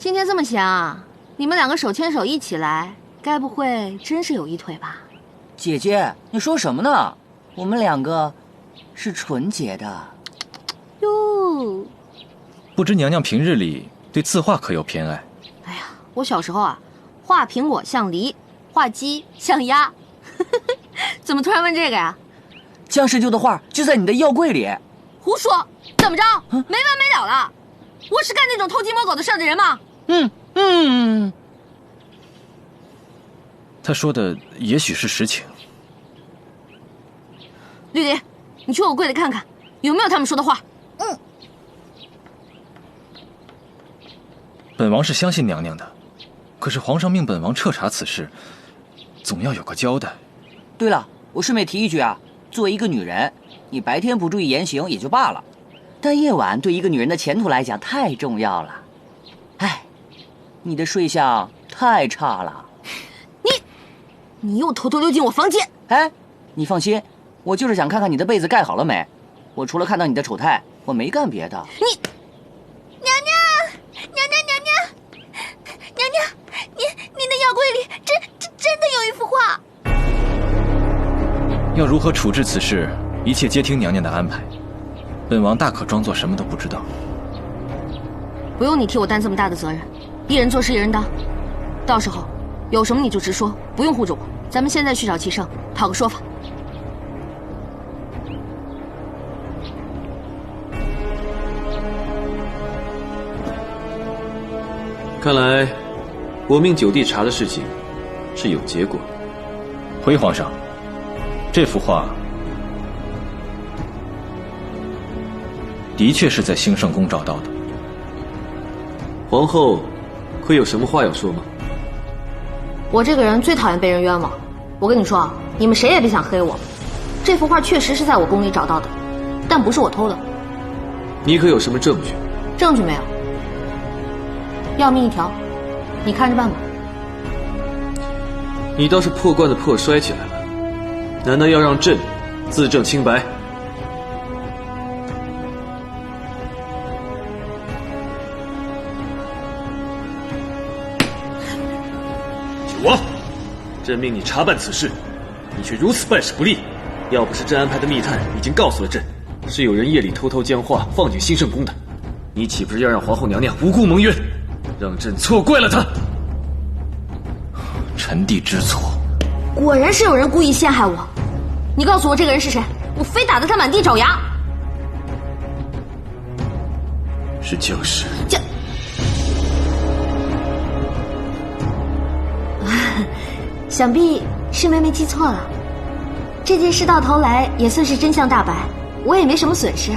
今天这么想，你们两个手牵手一起来，该不会真是有一腿吧？姐姐，你说什么呢？我们两个是纯洁的。哟，不知娘娘平日里对字画可有偏爱？哎呀，我小时候啊，画苹果像梨，画鸡像鸭。怎么突然问这个呀？江世舅的画就在你的药柜里。胡说！怎么着？没完没了了？我是干那种偷鸡摸狗的事儿的人吗？他说的也许是实情。绿蝶，你去我柜里看看，有没有他们说的话。本王是相信娘娘的，可是皇上命本王彻查此事，总要有个交代。对了，我顺便提一句啊，作为一个女人，你白天不注意言行也就罢了，但夜晚对一个女人的前途来讲太重要了。哎，你的睡相太差了。你又偷偷溜进我房间！哎，你放心，我就是想看看你的被子盖好了没。我除了看到你的丑态，我没干别的。娘娘，你的药柜里真的有一幅画。要如何处置此事，一切皆听娘娘的安排。本王大可装作什么都不知道。不用你替我担这么大的责任，一人做事一人当。到时候有什么你就直说，不用护着我。咱们现在去找齐胜，讨个说法。看来我命九弟查的事情是有结果。回皇上，这幅画的确是在兴圣宫找到的。皇后可有什么话要说吗？我这个人最讨厌被人冤枉。我跟你说啊，你们谁也别想黑我。这幅画确实是在我宫里找到的，但不是我偷的。你可有什么证据？证据没有，要命一条，你看着办吧。你倒是破罐子破摔起来了，难道要让朕自证清白？九王，朕命你查办此事，你却如此办事不力。要不是朕安排的密探已经告诉了朕，是有人夜里偷偷将画放进兴圣宫的，你岂不是要让皇后娘娘无辜蒙冤，让朕错怪了她？臣弟知错。果然是有人故意陷害我。你告诉我这个人是谁，我非打得他满地找牙。是江氏。想必是妹妹记错了。这件事到头来也算是真相大白，我也没什么损失。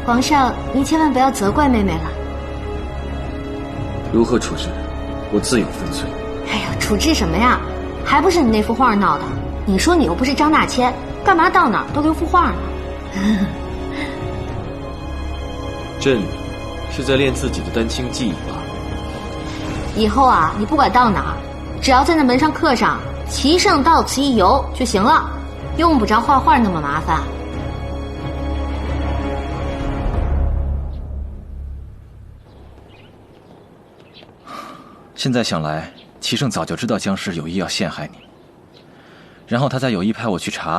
皇上，您千万不要责怪妹妹了。如何处置，我自有分寸。哎呀，处置什么呀？还不是你那幅画闹的。你说你又不是张大千，干嘛到哪儿都留幅画呢？朕是在练自己的丹青技艺吧。以后啊，你不管到哪儿，只要在那门上刻上“齐圣到此一游”就行了，用不着画画那么麻烦。现在想来，齐胜早就知道江氏有意要陷害你，然后他再有意派我去查。